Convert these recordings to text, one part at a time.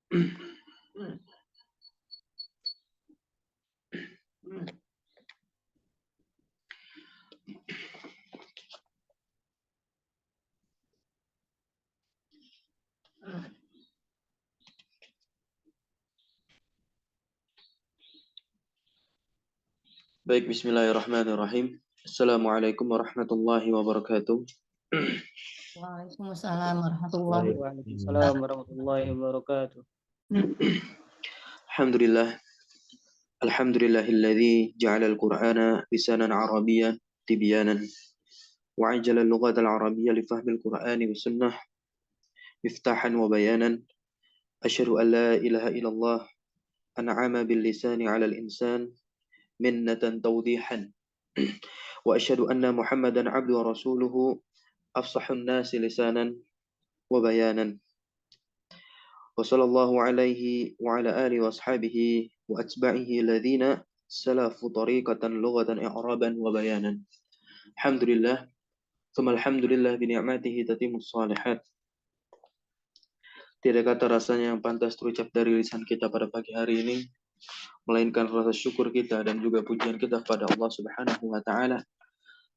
Baik, bismillahirrahmanirrahim. Assalamualaikum warahmatullahi wabarakatuh. Waalaikumsalam warahmatullahi wabarakatuh. Alhamdulillah. Alhamdulillahilladzi ja'ala al-Qur'ana lisanan Arabiyyan tibyanan wa 'ajjala al-lughata al-arabiyya li fahmi al-Qur'ani wa sunnah miftahan wa bayanan. Asyhadu an la ilaha illallah an'ama bil lisani 'ala al-insan minnatan tawdihan. Wa asyhadu anna Muhammadan 'abduhu wa rasuluhu afsahun nasi lisanan wa bayanan. Wa sallallahu alaihi wa ala alihi wa ashabihi wa atba'ihi alladhina salafu tariqatan lughatan i'raban wa bayanan. Alhamdulillah, tsumma alhamdulillah bi ni'matihi tatimmus shalihat. Tidak kata rasanya yang pantas terucap dari lisan kita pada pagi hari ini melainkan rasa syukur kita dan juga pujian kita kepada Allah Subhanahu wa taala,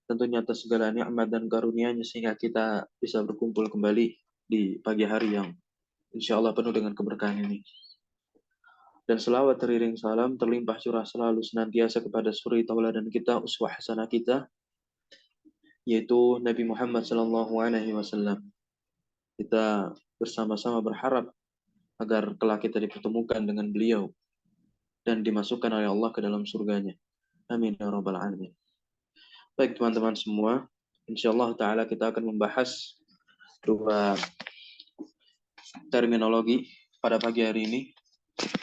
tentunya atas segala nikmat dan karunia-Nya sehingga kita bisa berkumpul kembali di pagi hari yang insyaallah penuh dengan keberkahan ini. Dan selawat teriring salam terlimpah curah selalu senantiasa kepada suri tauladan kita, uswah hasanah kita, yaitu Nabi Muhammad SAW. Kita bersama-sama berharap agar kelak kita dipertemukan dengan beliau dan dimasukkan oleh Allah ke dalam surganya. Amin ya rabbal alamin. Baik teman-teman semua, insyaallah ta'ala kita akan membahas dua terminologi pada pagi hari ini,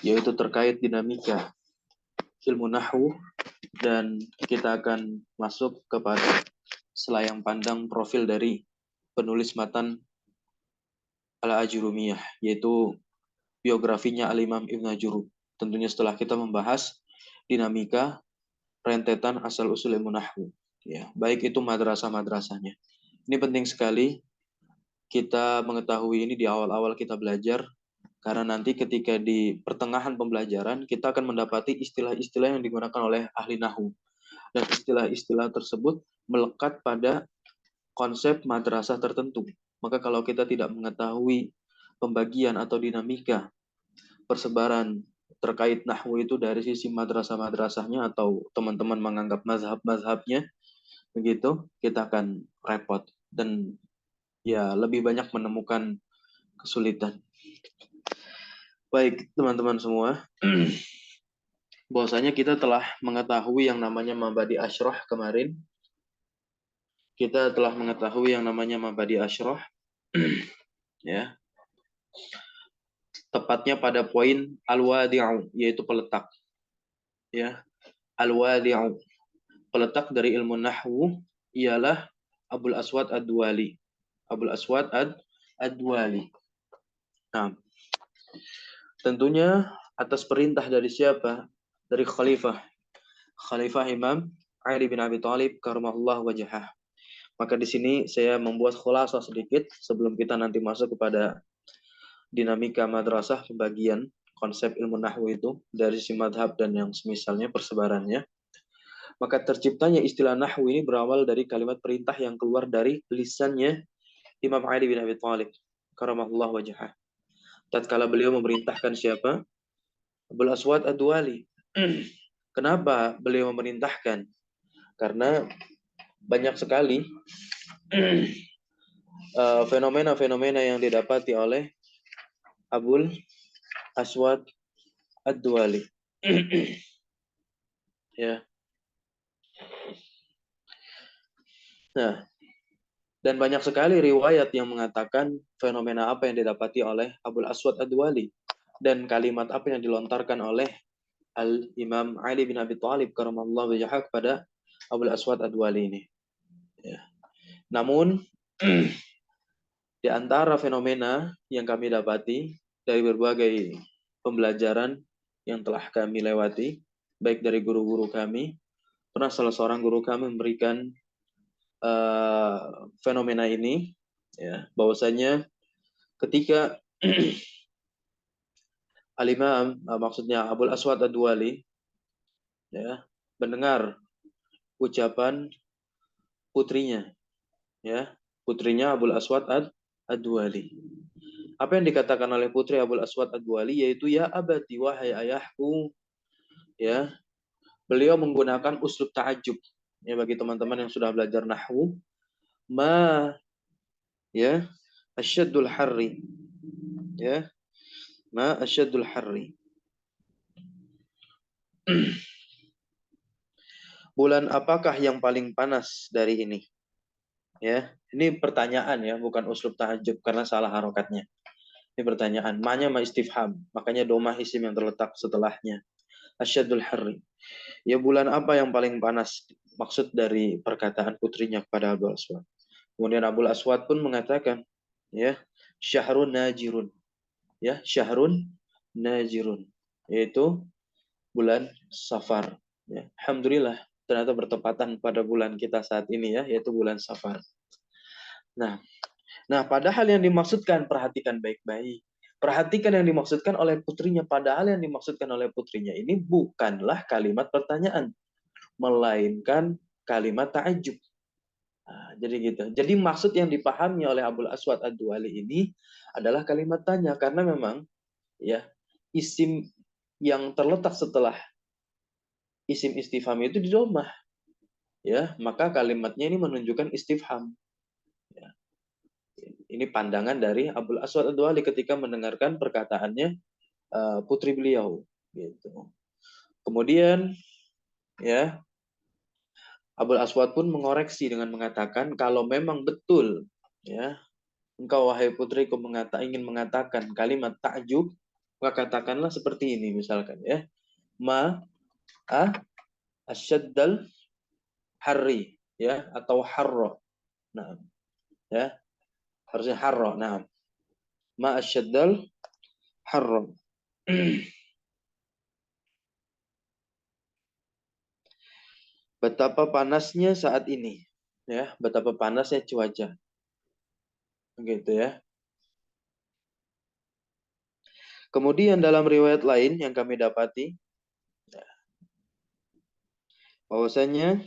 yaitu terkait dinamika ilmu nahwu, dan kita akan masuk kepada selayang pandang profil dari penulis matan Al-Ajurumiyah, yaitu biografinya Al-Imam Ibn Ajurrum. Tentunya setelah kita membahas dinamika rentetan asal-usul ilmu nahwu, ya, baik itu madrasah-madrasahnya. Ini penting sekali kita mengetahui ini di awal-awal kita belajar, karena nanti ketika di pertengahan pembelajaran kita akan mendapati istilah-istilah yang digunakan oleh ahli nahwu, dan istilah-istilah tersebut melekat pada konsep madrasah tertentu. Maka kalau kita tidak mengetahui pembagian atau dinamika persebaran terkait nahwu itu dari sisi madrasah-madrasahnya atau teman-teman menganggap mazhab-mazhabnya, begitu kita akan repot dan ya lebih banyak menemukan kesulitan. Baik teman-teman semua, bahwasanya kita telah mengetahui yang namanya mabadi asyrah kemarin. Kita telah mengetahui yang namanya mabadi asyrah, ya, tepatnya pada poin al-wadi'u, yaitu peletak, ya. Al-wadi'u, peletak dari ilmu nahwu ialah Abul Aswad Ad-Duwali. Abul Aswad Ad-Duwali. Nah, tentunya atas perintah dari siapa? Dari Khalifah Imam Ali bin Abi Thalib karramallahu wajhah. Maka di sini saya membuat khulasah sedikit sebelum kita nanti masuk kepada dinamika madrasah, pembagian konsep ilmu nahwu itu dari sisi madhab dan yang semisalnya persebarannya. Maka terciptanya istilah nahwu ini berawal dari kalimat perintah yang keluar dari lisannya Imam Ali bin Abi Thalib karramallahu wajhah. Tatkala beliau memerintahkan siapa? Abul Aswad Ad-Duwali. Kenapa beliau memerintahkan? Karena banyak sekali fenomena-fenomena yang didapati oleh Abul Aswad Ad-Duwali. Ya. Nah, dan banyak sekali riwayat yang mengatakan fenomena apa yang didapati oleh Abul Aswad Ad-Duwali dan kalimat apa yang dilontarkan oleh Al-Imam Ali bin Abi Thalib karramallahu wajhah kepada Abul Aswad Ad-Duwali ini. Ya. Namun di antara fenomena yang kami dapati dari berbagai pembelajaran yang telah kami lewati, baik dari guru-guru kami, pernah salah seorang guru kami memberikan fenomena ini, ya, bahwasanya ketika Al-Imam, maksudnya Abul Aswad Ad-Duali, ya, mendengar ucapan putrinya, ya, putrinya Abul Aswad Ad-Duali. Apa yang dikatakan oleh putri Abul Aswad Ad-Duali yaitu ya abati wahai ayahku, ya. Beliau menggunakan uslub ta'ajub. Ya, bagi teman-teman yang sudah belajar nahwu, ma ya asyaddul harri, ya, ma asyaddul harri. Bulan apakah yang paling panas dari ini? Ya, ini pertanyaan ya, bukan uslub ta'ajub karena salah harokatnya. Ini pertanyaan. Ma-nya ma istifham, makanya domah isim yang terletak setelahnya. Asyadul harri. Ya, bulan apa yang paling panas? Maksud dari perkataan putrinya kepada Abul Aswad. Kemudian Abul Aswad pun mengatakan, ya, syahrun najirun. Ya, syahrun najirun. Yaitu bulan Safar. Ya, alhamdulillah ternyata bertepatan pada bulan kita saat ini ya, yaitu bulan Safar. Nah, padahal yang dimaksudkan, perhatikan baik-baik. Perhatikan yang dimaksudkan oleh putrinya. Padahal yang dimaksudkan oleh putrinya ini bukanlah kalimat pertanyaan, melainkan kalimat ta'ajub. Nah, jadi gitu. Jadi maksud yang dipahami oleh Abul Aswad Ad-Duali ini adalah kalimat tanya. Karena memang ya isim yang terletak setelah isim istifham itu di domah. Ya, maka kalimatnya ini menunjukkan istifham. Ya. Ini pandangan dari Abul Aswad Ad-Duali ketika mendengarkan perkataannya putri beliau gitu. Kemudian ya Abul Aswad pun mengoreksi dengan mengatakan kalau memang betul ya engkau wahai putriku ingin mengatakan kalimat takjub, maka katakanlah seperti ini misalkan ya, ma asyaddal harri ya, atau harro. Nah, ya harusnya harro. Nah, ma asyaddal harro. Betapa panasnya saat ini, ya, betapa panasnya cuaca, gitu ya. Kemudian dalam riwayat lain yang kami dapati, bahwasanya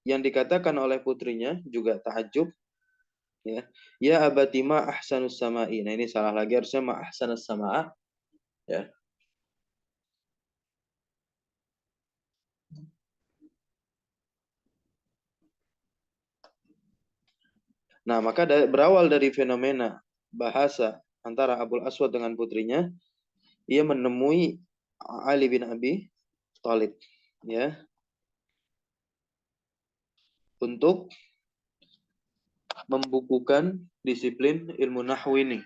yang dikatakan oleh putrinya juga ta'ajub, ya, ya abati ma ahsanus sama'i. Nah, ini salah lagi, harusnya ma ahsanus sama'a, ya. Nah, maka berawal dari fenomena bahasa antara Abul Aswad dengan putrinya, ia menemui Ali bin Abi Thalib, ya, untuk membukukan disiplin ilmu nahwu ini.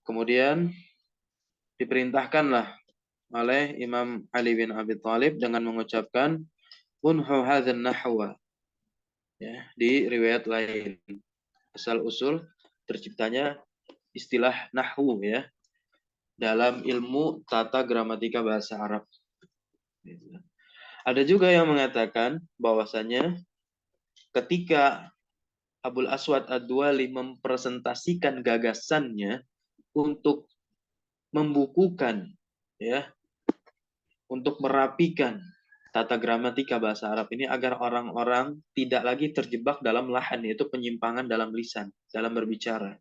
Kemudian diperintahkanlah oleh Imam Ali bin Abi Thalib dengan mengucapkan unhu hadzal nahwa, ya, di riwayat lain. Asal usul terciptanya istilah nahwu ya dalam ilmu tata gramatika bahasa Arab. Ada juga yang mengatakan bahwasanya ketika Abul Aswad Ad-Duali mempresentasikan gagasannya untuk membukukan ya, untuk merapikan tata gramatika bahasa Arab ini agar orang-orang tidak lagi terjebak dalam lahan, yaitu penyimpangan dalam lisan, dalam berbicara,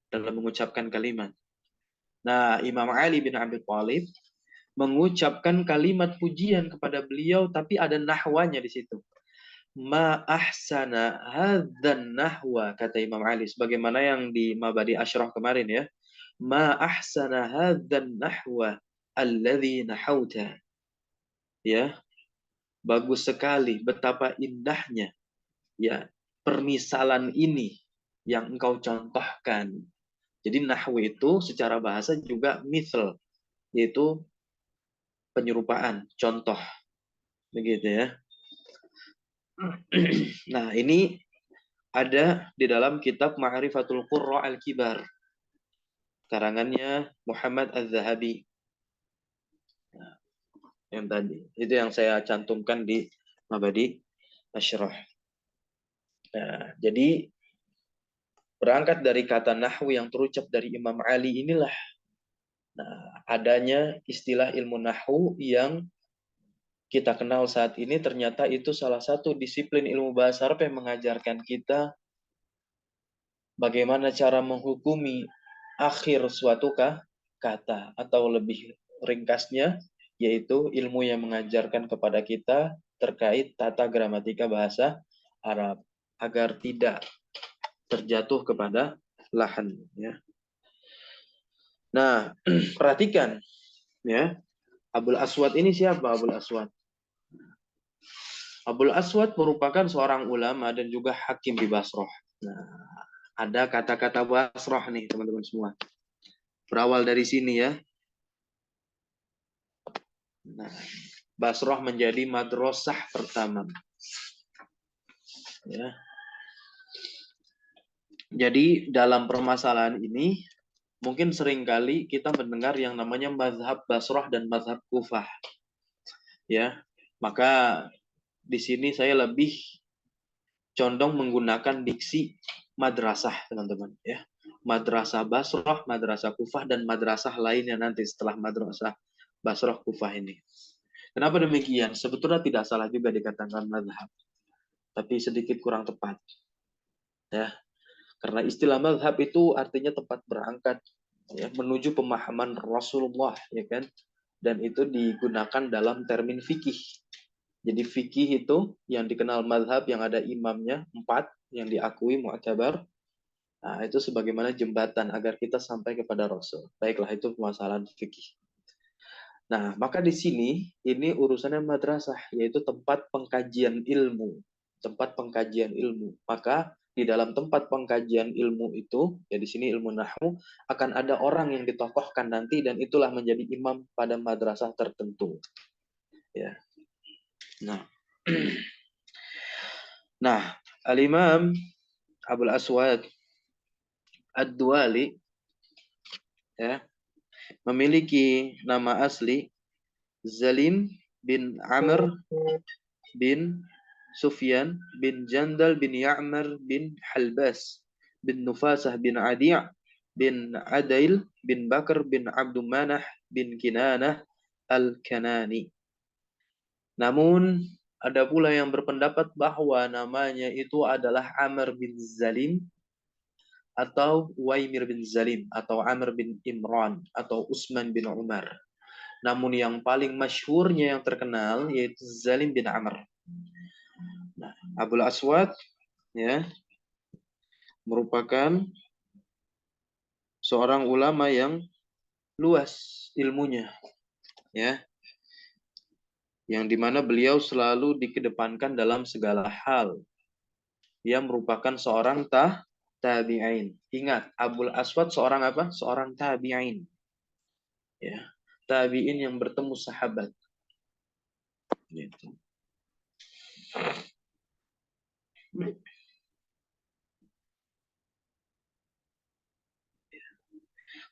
dalam mengucapkan kalimat. Nah, Imam Ali bin Abi Thalib mengucapkan kalimat pujian kepada beliau, tapi ada nahwanya di situ. Ma ahsana hadzan nahwa, kata Imam Ali, sebagaimana yang di Mabadi Asyrah kemarin ya. Ma ahsana hadzan nahwa alladzi nahauta. Ya, bagus sekali, betapa indahnya ya permisalan ini yang engkau contohkan. Jadi nahwu itu secara bahasa juga misal, yaitu penyerupaan, contoh, begitu ya. Nah, ini ada di dalam kitab Ma'rifatul Qurra Al-Kibar, karangannya Muhammad Az-Zahabi. Nah, yang tadi itu yang saya cantumkan di Mabadi Asyrah. Nah, jadi berangkat dari kata nahwu yang terucap dari Imam Ali inilah adanya istilah ilmu nahwu yang kita kenal saat ini, ternyata itu salah satu disiplin ilmu bahasa Arab yang mengajarkan kita bagaimana cara menghukumi akhir suatu kata, atau lebih ringkasnya yaitu ilmu yang mengajarkan kepada kita terkait tata gramatika bahasa Arab agar tidak terjatuh kepada lahan, ya. Nah, perhatikan, ya, Abul Aswad ini siapa? Abul Aswad. Abul Aswad merupakan seorang ulama dan juga hakim di Basrah. Nah, ada kata-kata Basrah nih teman-teman semua. Berawal dari sini ya. Nah, Basrah menjadi madrasah pertama. Ya. Jadi dalam permasalahan ini mungkin seringkali kita mendengar yang namanya mazhab Basrah dan mazhab Kufah. Ya. Maka di sini saya lebih condong menggunakan diksi madrasah, teman-teman, ya. Madrasah Basrah, madrasah Kufah, dan madrasah lainnya nanti setelah madrasah Basrah Kufah ini. Kenapa demikian? Sebetulnya tidak salah juga dikatakan mazhab, tapi sedikit kurang tepat, ya. Karena istilah mazhab itu artinya tempat berangkat, ya, menuju pemahaman Rasulullah, ya kan? Dan itu digunakan dalam termin fikih. Jadi fikih itu yang dikenal mazhab yang ada imamnya 4 yang diakui mu'tabar. Nah, itu sebagaimana jembatan agar kita sampai kepada Rasul. Baiklah, itu permasalahan fikih. Nah, maka di sini ini urusannya madrasah, yaitu tempat pengkajian ilmu. Tempat pengkajian ilmu. Maka di dalam tempat pengkajian ilmu itu, ya di sini ilmu nahwu, akan ada orang yang ditokohkan nanti dan itulah menjadi imam pada madrasah tertentu. Ya. Nah, nah, Al-Imam Abul Aswad Ad-Duwali, ya, memiliki nama asli Zalim bin Amr bin Sufyan bin Jandal bin Ya'mar bin Halbas bin Nufasah bin Adi' bin Adail bin Bakar bin Abdul Manah bin Kinanah Al-Kanani. Namun ada pula yang berpendapat bahwa namanya itu adalah Amr bin Zalim atau Waimir bin Zalim atau Amr bin Imran atau Utsman bin Umar. Namun yang paling masyhurnya yang terkenal yaitu Zalim bin Amr. Nah, Abul Aswad, ya, merupakan seorang ulama yang luas ilmunya, ya, yang dimana beliau selalu dikedepankan dalam segala hal. Dia merupakan seorang tabi'in. Ingat, Abul Aswad seorang apa? Seorang tabi'in. Ya, tabi'in yang bertemu sahabat. Gitu.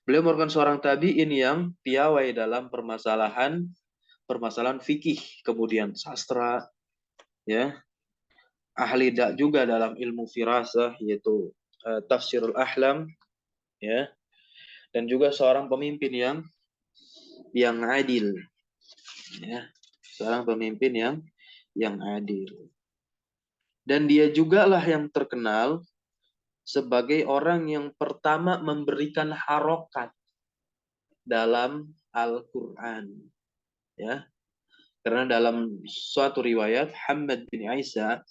Beliau merupakan seorang tabi'in yang piawai dalam permasalahan fikih, kemudian sastra, ya, ahli juga dalam ilmu firasah yaitu tafsirul ahlam, ya, dan juga seorang pemimpin yang adil, ya, seorang pemimpin yang adil. Dan dia juga lah yang terkenal sebagai orang yang pertama memberikan harokat dalam Al-Quran, ya. Karena dalam suatu riwayat Hamad bin Isa,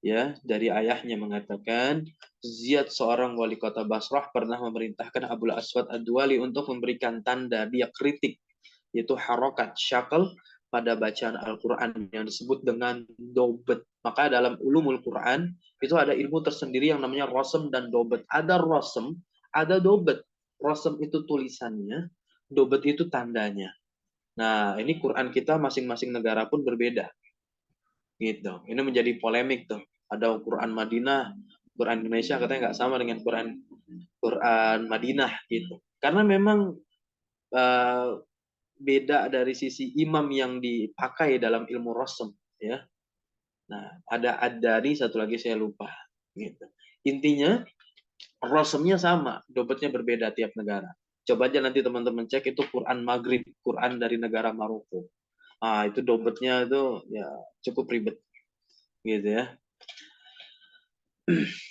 ya, dari ayahnya mengatakan Ziyad seorang wali kota Basrah pernah memerintahkan Abul Aswad Ad-Duwali untuk memberikan tanda diakritik yaitu harokat syakal pada bacaan Al-Quran yang disebut dengan dobet. Maka dalam ulumul Quran itu ada ilmu tersendiri yang namanya rosem dan dobet. Ada rosem, ada dobet. Rosem itu tulisannya, dobet itu tandanya. Nah, ini Quran kita masing-masing negara pun berbeda. Gitu. Ini menjadi polemik tuh. Ada Quran Madinah, Quran Indonesia katanya nggak sama dengan Quran Madinah gitu. Karena memang beda dari sisi imam yang dipakai dalam ilmu rosem, ya. Nah, ada Ad-Dari, satu lagi saya lupa. Gitu. Intinya rosemnya sama, dobetnya berbeda tiap negara. Coba aja nanti teman-teman cek itu Quran Maghrib, Quran dari negara Maroko. Ah, itu dobetnya itu ya cukup ribet gitu ya.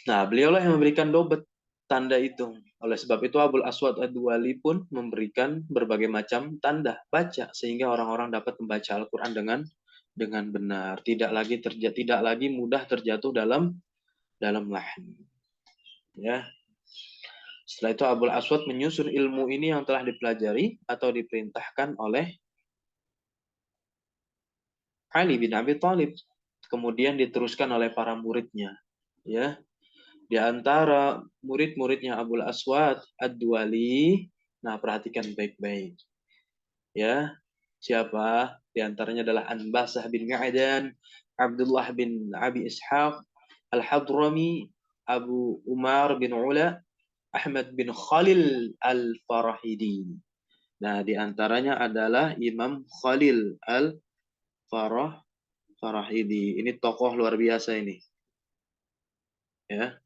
Nah, beliaulah yang memberikan dobet tanda itu. Oleh sebab itu Abul Aswad Ad-Duwali pun memberikan berbagai macam tanda baca sehingga orang-orang dapat membaca Al-Qur'an dengan benar, tidak lagi mudah terjatuh dalam lahan. Ya. Setelah itu Abul Aswad menyusun ilmu ini yang telah dipelajari atau diperintahkan oleh Ali bin Abi Thalib. Kemudian diteruskan oleh para muridnya. Ya, di antara murid-muridnya Abul Aswad Ad-Duwali, nah perhatikan baik-baik. Ya, siapa? Di antaranya adalah Anbasah bin Ma'dan, Abdullah bin Abi Ishaq, Al-Hadrami, Abu Umar bin Ula, Ahmad bin Khalil Al-Farahidi. Nah, di antaranya adalah Imam Khalil Al-Farahidi. Ini tokoh luar biasa ini. Ya.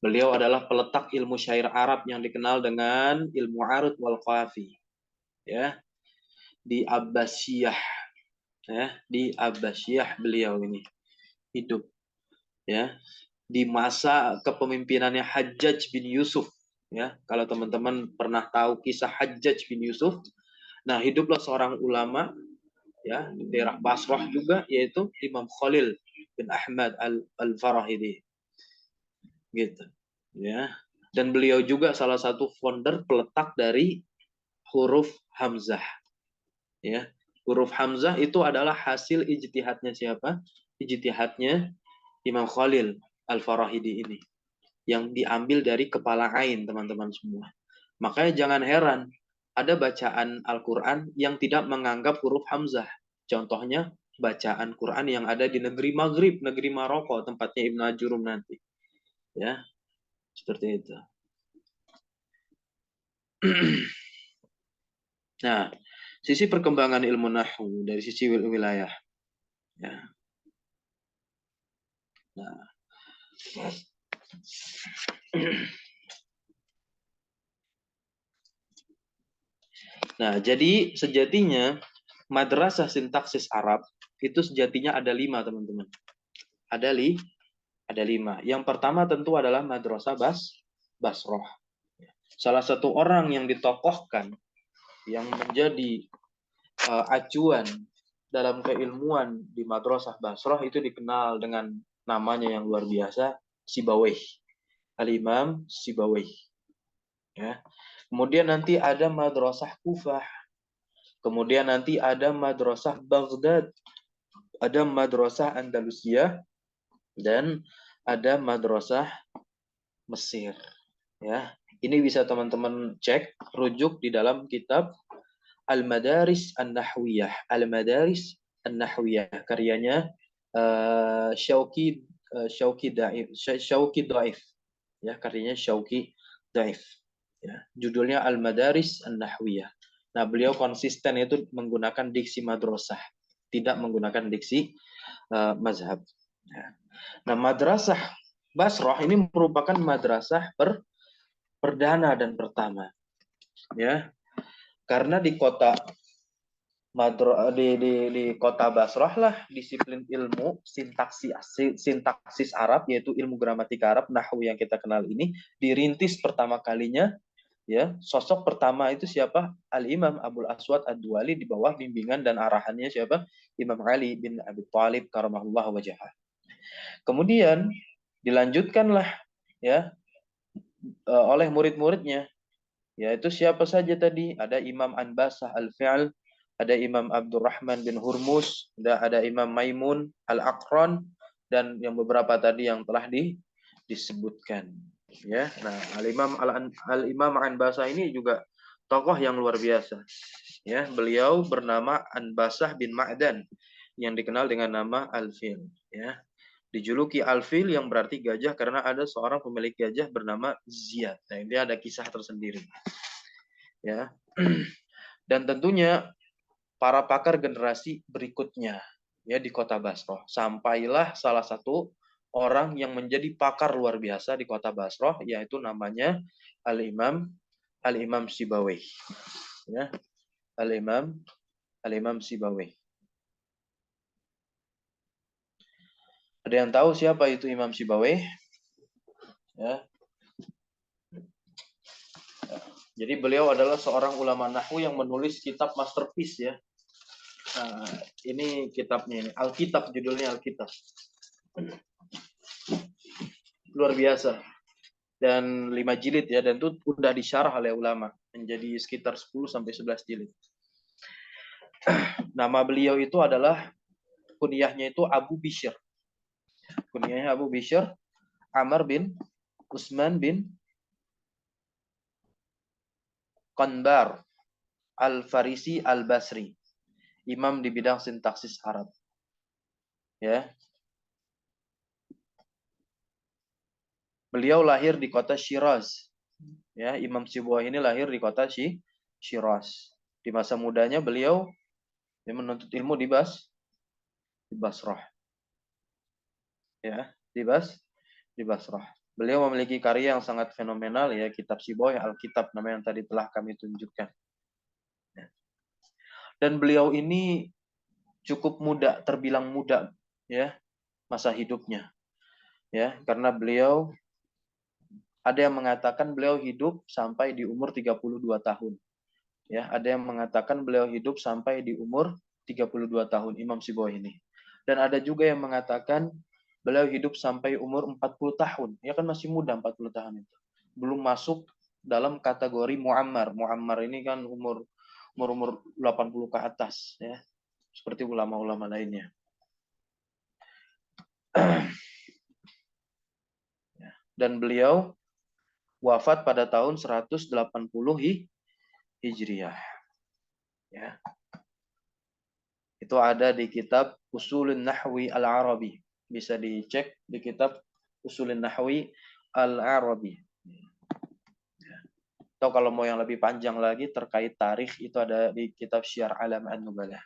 Beliau adalah peletak ilmu syair Arab yang dikenal dengan ilmu arud wal qafi. Ya, di Abbasiyah. Ya, di Abbasiyah beliau ini hidup. Ya, di masa kepemimpinannya Hajjaj bin Yusuf. Ya, kalau teman-teman pernah tahu kisah Hajjaj bin Yusuf, nah hiduplah seorang ulama ya di daerah Basrah juga, yaitu Imam Khalil bin Ahmad Al-Farahidi gitu ya. Dan beliau juga salah satu founder peletak dari huruf hamzah ya. Huruf hamzah itu adalah hasil ijtihadnya siapa? Ijtihadnya Imam Khalil Al-Farahidi ini yang diambil dari kepala ain, teman-teman semua. Makanya jangan heran ada bacaan Al-Qur'an yang tidak menganggap huruf hamzah. Contohnya bacaan Quran yang ada di negeri Maghrib, negeri Maroko, tempatnya Ibnu Ajurum nanti. Ya, seperti itu. Nah, sisi perkembangan ilmu nahwu dari sisi wilayah. Ya. Nah. Nah, jadi sejatinya madrasah sintaksis Arab itu sejatinya ada 5, teman-teman. Ada 5. Yang pertama tentu adalah madrasah Basroh. Salah satu orang yang ditokohkan yang menjadi acuan dalam keilmuan di madrasah Basroh itu dikenal dengan namanya yang luar biasa, Sibawayh. Al-Imam Sibawayh. Ya. Kemudian nanti ada madrasah Kufah. Kemudian nanti ada madrasah Baghdad. Ada madrasah Andalusia dan ada madrasah Mesir. Ya, ini bisa teman-teman cek, rujuk di dalam kitab Al-Madaris An-Nahwiyah. Al-Madaris An-Nahwiyah karyanya Syauqi Daif. Ya, karyanya Syauqi Daif. Ya, judulnya Al-Madaris An-Nahwiyah. Nah, beliau konsisten itu menggunakan diksi madrasah, tidak menggunakan diksi mazhab. Ya. Nah, madrasah Basrah ini merupakan madrasah perdana dan pertama. Ya, karena di kota di kota Basrah lah disiplin ilmu sintaksis Arab, yaitu ilmu gramatika Arab nahwu yang kita kenal ini dirintis pertama kalinya. Ya, sosok pertama itu siapa? Al-Imam Abul Aswad Ad-Duwali di bawah bimbingan dan arahannya siapa? Imam Ali bin Abi Thalib karamahullah wajhah. Kemudian dilanjutkanlah ya oleh murid-muridnya, yaitu siapa saja tadi? Ada Imam Anbasah Al-Fi'al, ada Imam Abdurrahman bin Hurmus, ada Imam Maimun Al-Aqran, dan yang beberapa tadi yang telah disebutkan. Ya, nah Al-Imam Anbasah ini juga tokoh yang luar biasa. Ya, beliau bernama Anbasah bin Ma'dan yang dikenal dengan nama Al-Fil. Ya, dijuluki Al-Fil yang berarti gajah karena ada seorang pemilik gajah bernama Ziyad. Nah, ini ada kisah tersendiri. Ya. Dan tentunya para pakar generasi berikutnya ya di kota Basrah. Sampailah salah satu orang yang menjadi pakar luar biasa di kota Basrah, yaitu namanya Al-Imam Sibawayh. Ya, Al-Imam Sibawayh. Ada yang tahu siapa itu Imam Sibawayh? Ya. Jadi beliau adalah seorang ulama nahwu yang menulis kitab masterpiece ya. Nah, ini kitabnya ini, Alkitab, judulnya Alkitab. Luar biasa. Dan 5 jilid ya, dan itu udah disyarah oleh ulama menjadi sekitar 10 sampai 11 jilid. Nama beliau itu adalah, kunyahnya itu Abu Bishr. Kunyahnya Abu Bishr, Amr bin Utsman bin Qanbar Al-Farisi Al-Basri. Imam di bidang sintaksis Arab. Ya. Beliau lahir di kota Syiraz. Ya, Imam Sibawayh ini lahir di kota Syiraz. Di masa mudanya beliau menuntut ilmu di Basrah. Ya, di Basrah. Beliau memiliki karya yang sangat fenomenal ya, kitab Sibawayh, Alkitab namanya yang tadi telah kami tunjukkan. Ya. Dan beliau ini cukup muda, terbilang muda ya masa hidupnya. Ya, karena beliau, ada yang mengatakan beliau hidup sampai di umur 32 tahun. Ya, ada yang mengatakan beliau hidup sampai di umur 32 tahun, Imam Sibawayh ini. Dan ada juga yang mengatakan beliau hidup sampai umur 40 tahun. Ya kan masih muda 40 tahun itu. Belum masuk dalam kategori muammar. Muammar ini kan umur 80 ke atas ya. Seperti ulama-ulama lainnya. Dan beliau wafat pada tahun 180 Hijriah. Ya. Itu ada di kitab Usulun Nahwi Al-Arabi. Bisa dicek di kitab Usulun Nahwi Al-Arabi. Atau kalau mau yang lebih panjang lagi terkait tarikh, itu ada di kitab Syiar Alam An-Nubalah.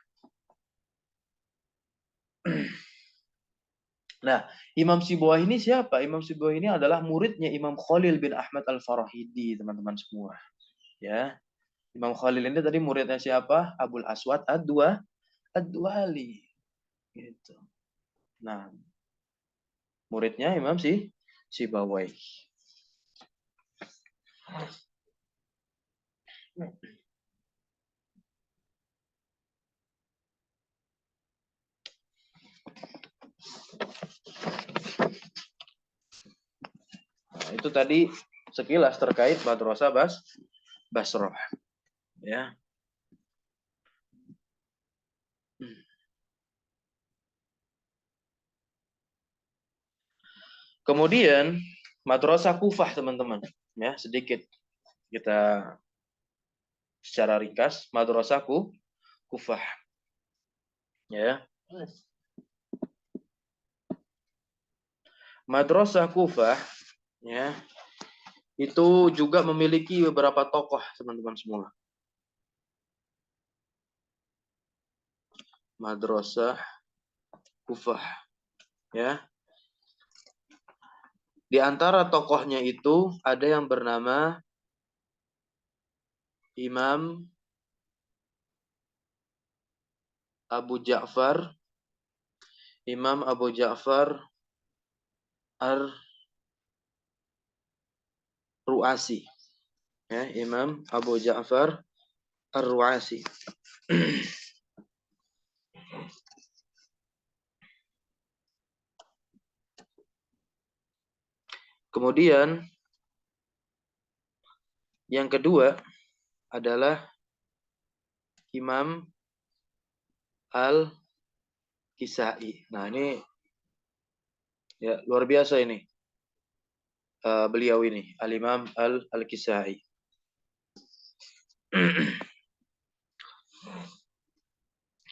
Nah, Imam Sibawayh ini siapa? Imam Sibawayh ini adalah muridnya Imam Khalil bin Ahmad Al-Farahidi, teman-teman semua. Ya. Imam Khalil ini tadi muridnya siapa? Abul Aswad Ad-Duali. Gitu. Nah, muridnya Imam Sibawayh. Nah, itu tadi sekilas terkait Madrasah Basrah. Ya. Kemudian Madrasah Kufah, teman-teman. Ya, sedikit kita secara ringkas Madrasah Kufah. Ya. Madrasah Kufah ya, itu juga memiliki beberapa tokoh, teman-teman semua. Madrasah Kufah ya. Di antara tokohnya itu ada yang bernama Imam Abu Ja'far Ar-Ru'asi. Ya, Imam Abu Ja'far Ar-Ru'asi. Kemudian yang kedua adalah Imam Al-Kisai. Nah, ini ya luar biasa ini. Beliau ini Al-Imam Al-Kisai.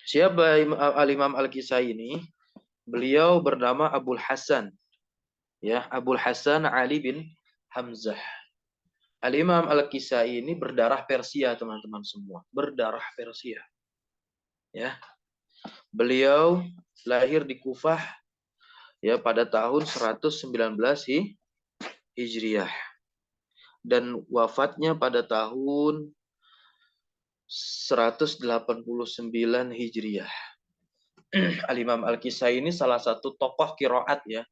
Siapa Al-Imam Al-Kisai ini? Beliau bernama Abul Hasan. Ya, Abul Hasan Ali bin Hamzah. Al-Imam Al-Kisai ini berdarah Persia, teman-teman semua. Berdarah Persia. Ya. Beliau lahir di Kufah ya pada tahun 119 Hijriah dan wafatnya pada tahun 189 Hijriah. Al-Imam Al-Kisai ini salah satu tokoh kiroat ya.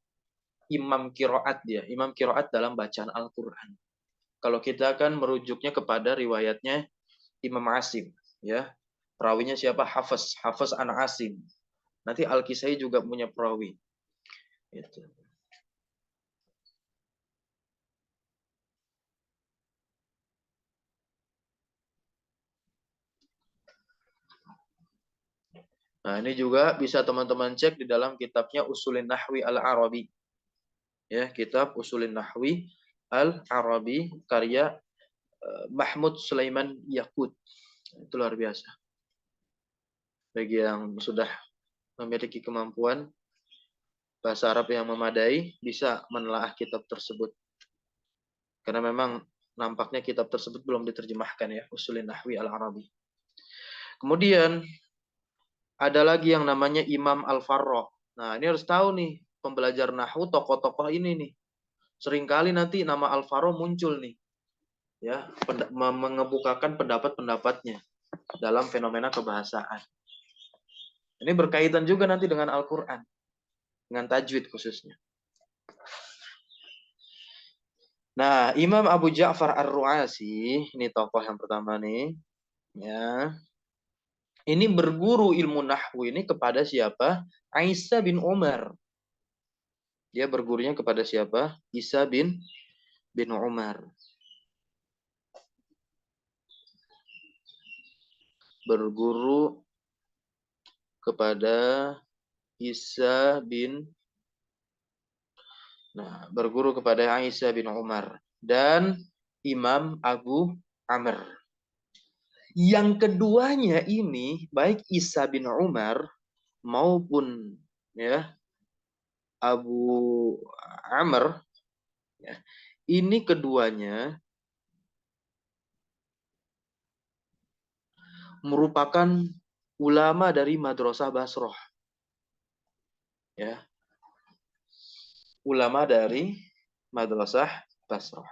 Imam kiroat dia. Imam kiroat dalam bacaan Al-Quran. Kalau kita kan merujuknya kepada riwayatnya Imam Asim. Ya. Perawinya siapa? Hafiz. Hafiz an Asim. Nanti Al-Kisai juga punya perawi. Itu. Nah, ini juga bisa teman-teman cek di dalam kitabnya Usulin Nahwi Al-Arabi. Ya, kitab Usulin Nahwi Al-Arabi karya Mahmud Sulaiman Yaqut. Itu luar biasa. Bagi yang sudah memiliki kemampuan bahasa Arab yang memadai, bisa menelaah kitab tersebut. Karena memang nampaknya kitab tersebut belum diterjemahkan ya, Usulin Nahwi Al-Arabi. Kemudian ada lagi yang namanya Imam Al-Farra. Nah, ini harus tahu nih, pembelajar nahwu tokoh-tokoh ini nih. Seringkali nanti nama Al-Farra muncul nih. Ya, mengemukakan pendapat-pendapatnya dalam fenomena kebahasaan. Ini berkaitan juga nanti dengan Al-Qur'an, dengan tajwid khususnya. Nah, Imam Abu Ja'far Ar-Ru'asi, ini tokoh yang pertama nih, ya. Ini berguru ilmu nahwu ini kepada siapa? Aisyah bin Umar. Dia bergurunya kepada siapa? Isa bin Umar. Berguru kepada Isa bin berguru kepada Aisyah bin Umar dan Imam Abu Amr. Yang keduanya ini baik Isa bin Umar maupun ya Abu Amr ya, ini keduanya merupakan ulama dari Madrasah Basrah. Ya. Ulama dari Madrasah Basrah.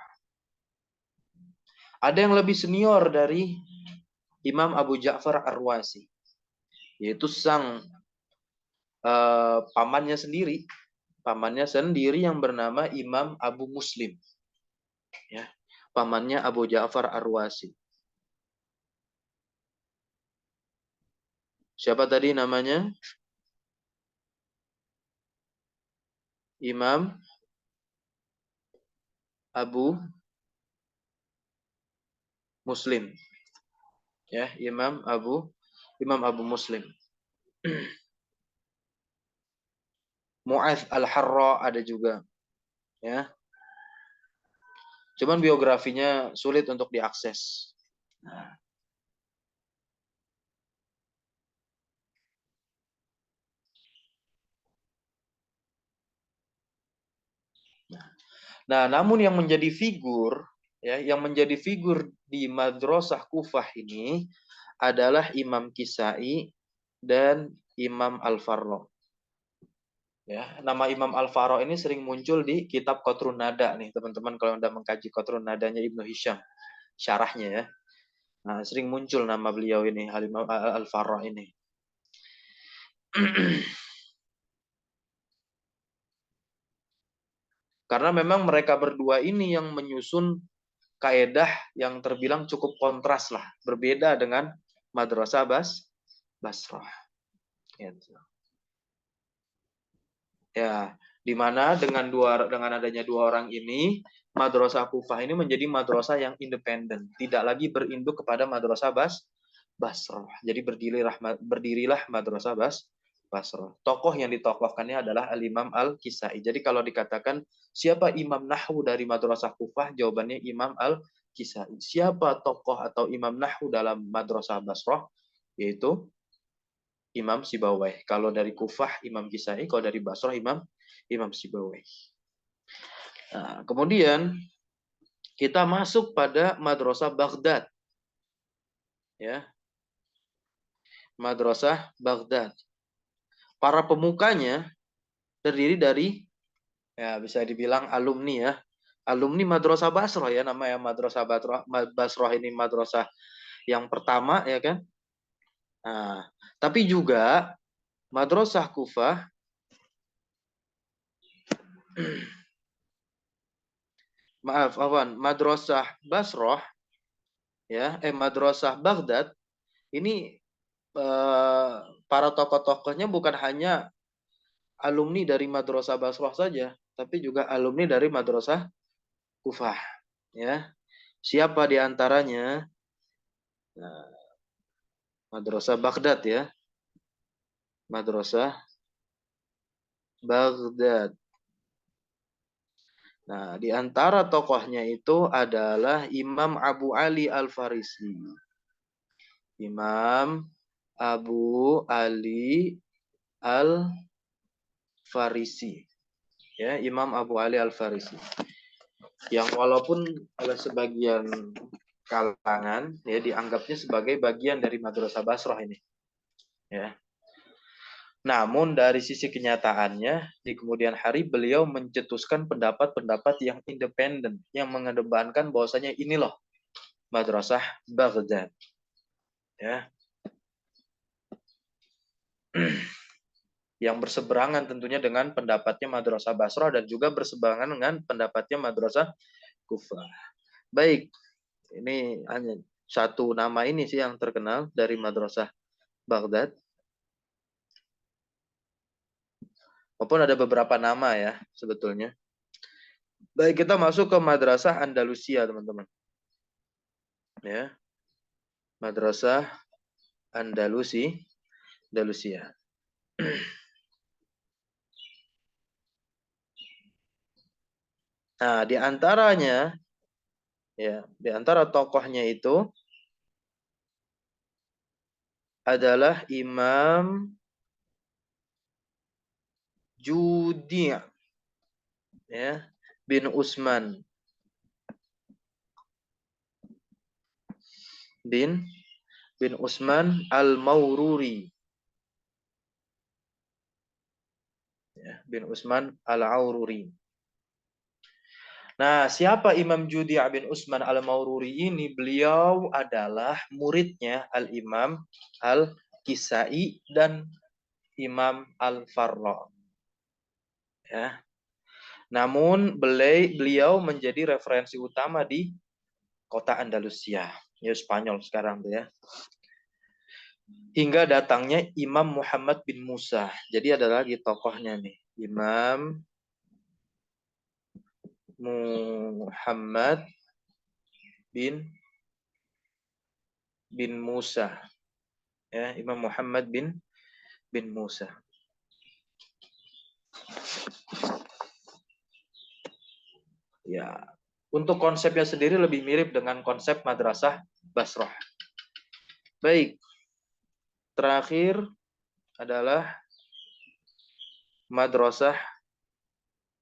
Ada yang lebih senior dari Imam Abu Ja'far Ar-Ru'asi, yaitu sang pamannya sendiri yang bernama Imam Abu Muslim. Ya, pamannya Abu Ja'far Ar-Ru'asi. Siapa tadi namanya? Imam Abu Muslim. Ya, Imam Abu Muslim. Mu'adz Al-Harra ada juga. Ya. Cuman biografinya sulit untuk diakses. Nah, namun yang menjadi figur di Madrasah Kufah ini adalah Imam Kisai dan Imam Al-Farra. Ya, nama Imam Al-Farra ini sering muncul di kitab Qatrun Nada nih, teman-teman kalau Anda mengkaji Qatrun Nadanya Ibnu Hisham, syarahnya ya. Nah, sering muncul nama beliau ini, Al-Farra ini. Karena memang mereka berdua ini yang menyusun kaedah yang terbilang cukup kontras lah, berbeda dengan Madrasah Basrah. Gitu. Ya, di mana dengan adanya dua orang ini, Madrasah Kufah ini menjadi madrasah yang independen, tidak lagi berinduk kepada Madrasah Basrah. Jadi berdirilah Madrasah Basrah. Tokoh yang ditokohkannya adalah Al-Imam Al-Kisai. Jadi kalau dikatakan siapa imam nahwu dari Madrasah Kufah, jawabannya Imam Al-Kisai. Siapa tokoh atau imam nahwu dalam Madrasah Basrah? Yaitu Imam Sibawayh. Kalau dari Kufah Imam Kisai, kalau dari Basrah Imam Sibawayh. Nah, kemudian kita masuk pada Madrasah Baghdad. Ya. Madrasah Baghdad. Para pemukanya terdiri dari, ya bisa dibilang alumni ya. Alumni Madrasah Basrah ya, namanya Madrasah Basrah ini madrasah yang pertama ya kan. Nah, tapi juga Madrasah Kufah, maaf, Madrasah Basrah ya, Madrasah Baghdad ini para tokoh-tokohnya bukan hanya alumni dari Madrasah Basrah saja, tapi juga alumni dari Madrasah Kufah ya. Siapa di antaranya? Nah, Madrasah Baghdad ya. Madrasah Baghdad. Nah, di antara tokohnya itu adalah Imam Abu Ali Al-Farisi. Imam Abu Ali Al-Farisi. Ya, Imam Abu Ali Al-Farisi. Yang walaupun oleh sebagian kalangan ya dianggapnya sebagai bagian dari Madrasah Basrah ini. Ya. Namun dari sisi kenyataannya, di kemudian hari beliau mencetuskan pendapat-pendapat yang independen, yang mengedepankan bahwasanya ini loh Madrasah Baghdad. Ya. Yang berseberangan tentunya dengan pendapatnya Madrasah Basrah dan juga berseberangan dengan pendapatnya Madrasah Kufah. Baik, ini hanya satu nama ini sih yang terkenal dari Madrasah Baghdad. Walaupun ada beberapa nama ya sebetulnya. Baik, kita masuk ke Madrasah Andalusia, teman-teman. Ya. Madrasah Andalusia. Nah, di antaranya ya, di antara tokohnya itu adalah Imam Judi' ya, bin Usman bin Usman Al-Maururi. Ya, bin Usman Al-Aururi. Nah, siapa Imam Judi' bin Usman Al-Maururi ini? Beliau adalah muridnya Al-Imam Al-Kisai dan Imam Al-Farra. Ya. Namun beliau menjadi referensi utama di kota Andalusia, ya Spanyol sekarang tuh ya. Hingga datangnya Imam Muhammad bin Musa. Jadi ada lagi tokohnya nih, Imam Muhammad bin Musa. Ya, Imam Muhammad bin Musa. Ya, untuk konsepnya sendiri lebih mirip dengan konsep Madrasah Basrah. Baik, terakhir adalah Madrasah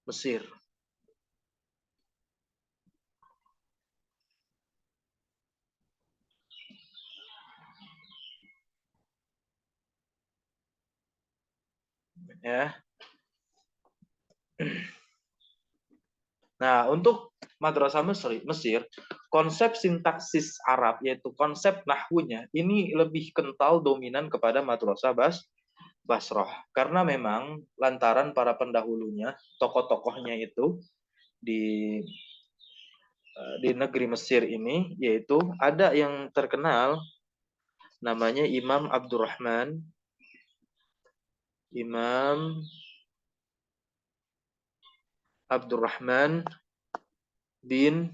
Mesir. Ya. Nah, untuk Madrasah Mesir, konsep sintaksis Arab, yaitu konsep nahwunya, ini lebih kental dominan kepada Madrasah Basrah. Karena memang lantaran para pendahulunya, tokoh-tokohnya itu di negeri Mesir ini, yaitu ada yang terkenal namanya Imam Abdurrahman bin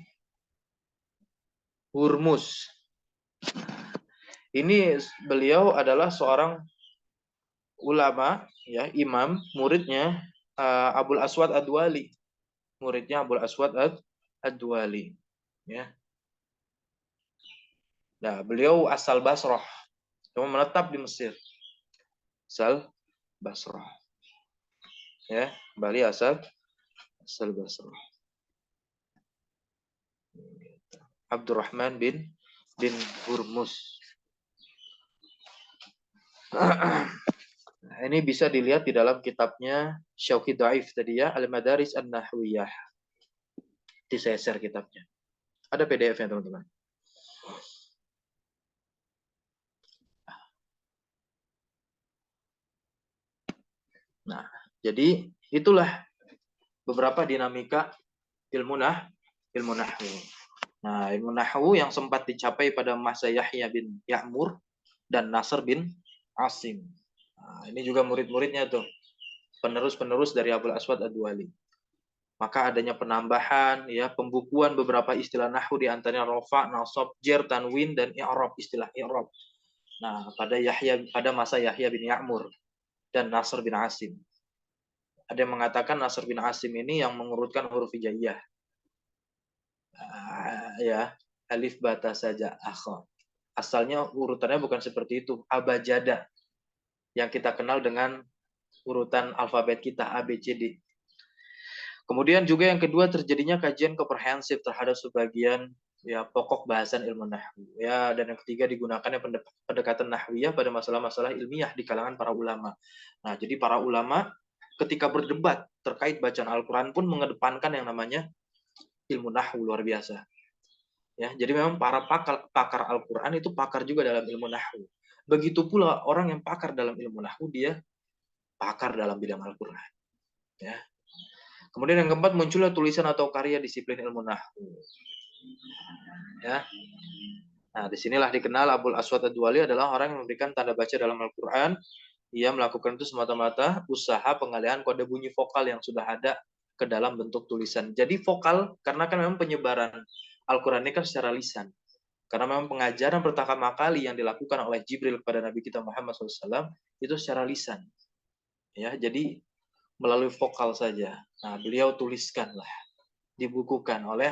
Hurmuz. Ini beliau adalah seorang ulama, ya, imam, muridnya Abul Aswad Ad-Duali. Muridnya Abul Aswad Ad-Duali. Ya. Nah, beliau asal Basrah. Cuma menetap di Mesir. Asal Basrah. Ya, kembali asal Basrah. Abdurrahman bin Hurmuz. Ini bisa dilihat di dalam kitabnya Syauqi Dhaif tadi ya, Al-Madaris An-Nahwiyah. Diseser kitabnya. Ada PDF-nya teman-teman. Nah, jadi itulah beberapa dinamika ilmu nahwu. Nah, ilmu nahwu yang sempat dicapai pada masa Yahya bin Ya'mur dan Nasr bin Asim. Nah, ini juga murid-muridnya tuh, penerus-penerus dari Abul Aswad Ad-Duali. Maka adanya penambahan, ya, pembukuan beberapa istilah nahwu di antaranya rofa, nasab, jar, tanwin, dan i'rab, istilah i'rab. Nah, pada masa Yahya bin Ya'mur dan Nasr bin Asim. Ada yang mengatakan Nasr bin Asim ini yang mengurutkan huruf hijaiyah. Ya, alif bata saja akhir. Asalnya urutannya bukan seperti itu, abajada. Yang kita kenal dengan urutan alfabet kita A, B, C, D. Kemudian juga yang kedua, terjadinya kajian komprehensif terhadap sebagian ya pokok bahasan ilmu nahwu. Ya, dan yang ketiga digunakannya pendekatan nahwiyah pada masalah-masalah ilmiah di kalangan para ulama. Nah, jadi para ulama ketika berdebat terkait bacaan Al-Qur'an pun mengedepankan yang namanya ilmu nahwu, luar biasa. Ya, jadi memang para pakar Al-Qur'an itu pakar juga dalam ilmu nahwu. Begitu pula orang yang pakar dalam ilmu nahwu, dia pakar dalam bidang Al-Qur'an. Ya. Kemudian yang keempat, munculnya tulisan atau karya disiplin ilmu nahwu. Ya. Nah, disinilah dikenal Abul Aswad Ad-Duali adalah orang yang memberikan tanda baca dalam Al-Quran. Ia melakukan itu semata-mata usaha pengalihan kode bunyi vokal yang sudah ada ke dalam bentuk tulisan. Jadi vokal, karena kan memang penyebaran Al-Quran ini kan secara lisan. Karena memang pengajaran pertama kali yang dilakukan oleh Jibril kepada Nabi kita Muhammad SAW itu secara lisan. Ya, jadi melalui vokal saja. Nah, beliau tuliskanlah, dibukukan oleh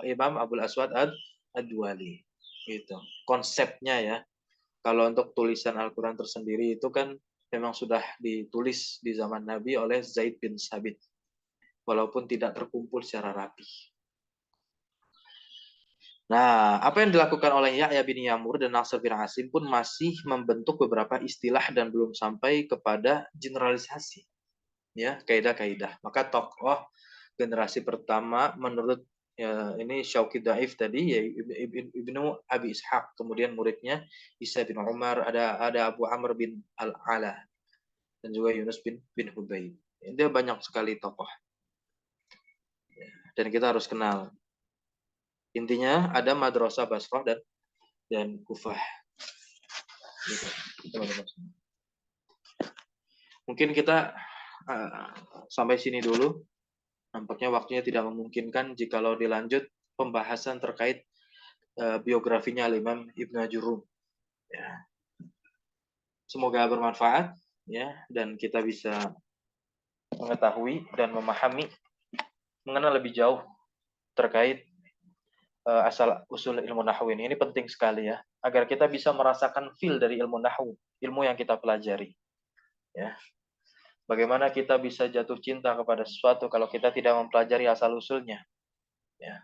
Imam Abul Aswad Ad-Duali. Gitu. Konsepnya ya. Kalau untuk tulisan Al-Quran tersendiri itu kan memang sudah ditulis di zaman Nabi oleh Zaid bin Sabit. Walaupun tidak terkumpul secara rapi. Nah, apa yang dilakukan oleh Yahya bin Ya'mur dan Nasr bin Asim pun masih membentuk beberapa istilah dan belum sampai kepada generalisasi. Ya, kaidah-kaidah. Maka tokoh generasi pertama menurut ya, ini Syauqi Dhaif tadi ya Ibnu Abi Ishaq, kemudian muridnya Isa bin Umar, ada Abu Amr bin Al-Ala dan juga Yunus bin Hubayb. Dia banyak sekali tokoh. Dan kita harus kenal. Intinya ada madrasah Basrah dan Kufah. Gitu. Mungkin kita sampai sini dulu. Nampaknya waktunya tidak memungkinkan jikalau dilanjut pembahasan terkait biografinya Imam Ibnu Ajurum. Ya. Semoga bermanfaat ya, dan kita bisa mengetahui dan memahami, mengenal lebih jauh terkait asal usul ilmu nahwu ini. Ini penting sekali ya, agar kita bisa merasakan feel dari ilmu nahwu, ilmu yang kita pelajari. Ya. Bagaimana kita bisa jatuh cinta kepada sesuatu kalau kita tidak mempelajari asal usulnya. Ya.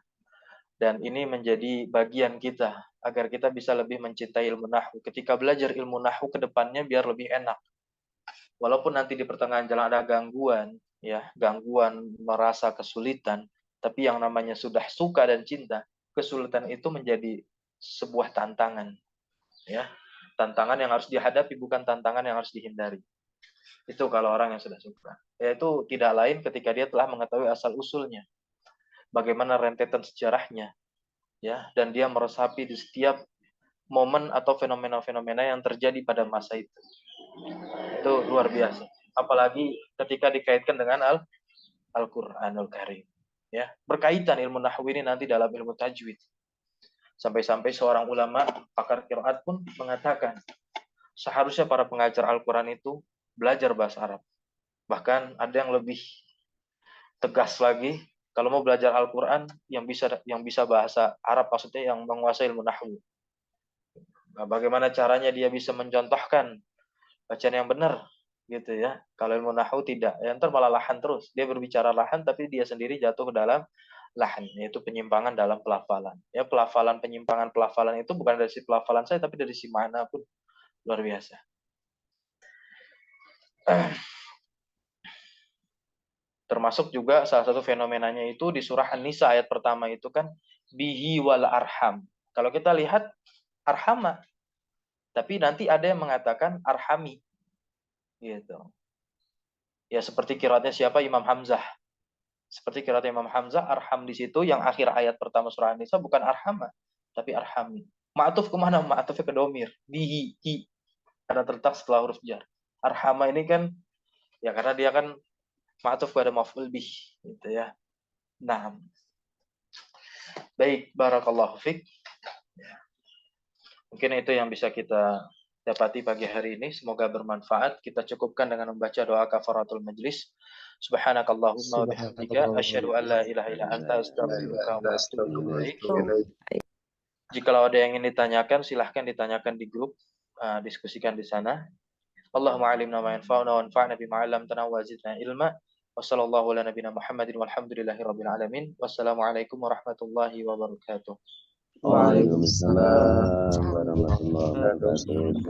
Dan ini menjadi bagian kita agar kita bisa lebih mencintai ilmu nahwu. Ketika belajar ilmu nahwu ke depannya biar lebih enak. Walaupun nanti di pertengahan jalan ada gangguan, ya, gangguan merasa kesulitan, tapi yang namanya sudah suka dan cinta, kesulitan itu menjadi sebuah tantangan, ya. Tantangan yang harus dihadapi, bukan tantangan yang harus dihindari. Itu kalau orang yang sudah suka. Yaitu tidak lain ketika dia telah mengetahui asal usulnya. Bagaimana rentetan sejarahnya, ya, dan dia meresapi di setiap momen atau fenomena-fenomena yang terjadi pada masa itu. Itu luar biasa. Apalagi ketika dikaitkan dengan Al-Qur'anul Karim. Ya, berkaitan ilmu nahwu ini nanti dalam ilmu tajwid. Sampai-sampai seorang ulama pakar qiraat pun mengatakan seharusnya para pengajar Al-Qur'an itu belajar bahasa Arab. Bahkan ada yang lebih tegas lagi, kalau mau belajar Al-Qur'an yang bisa bahasa Arab, maksudnya yang menguasai ilmu nahwu. Nah, bagaimana caranya dia bisa mencontohkan bacaan yang benar gitu ya. Kalau ilmu nahwu tidak, ya ntar malah lahan terus. Dia berbicara lahan tapi dia sendiri jatuh ke dalam lahan, yaitu penyimpangan dalam pelafalan. Ya, penyimpangan pelafalan itu bukan dari si pelafalan saya tapi dari si mana pun luar biasa. Termasuk juga salah satu fenomenanya itu di surah An-Nisa ayat pertama itu kan bihi wal arham. Kalau kita lihat arhama, tapi nanti ada yang mengatakan arhami gitu. Ya seperti qiraatnya siapa? Imam Hamzah. Seperti qiraat Imam Hamzah, arham di situ yang akhir ayat pertama surah An-Nisa bukan arhama, tapi arhami. Ma'atuf kemana? Ma'atufnya ke domir. Bihi, hi. Karena terletak setelah huruf jar. Arhama ini kan, ya karena dia kan ma'atuf pada maf'ul bih. Gitu ya. Nah, baik. Barakallahu fiqh. Mungkin itu yang bisa kita dapati pagi hari ini. Semoga bermanfaat. Kita cukupkan dengan membaca doa kafaratul majlis. Subhanakallahumma wa bihamdika asyhadu an la ilaha illa anta astaghfiruka wa atubu ilaik. Jikalau ada yang ingin ditanyakan, silahkan ditanyakan di grup, diskusikan di sana. Allahumma alimna ma yanfa'una wa anfa'na bima 'allamtana wa zidna ilma. Wa sallallahu ala nabiyyina Muhammadin walhamdulillahi rabbil alamin. Wassalamualaikum warahmatullahi wabarakatuh. Waalaikumsalam warahmatullahi wabarakatuh.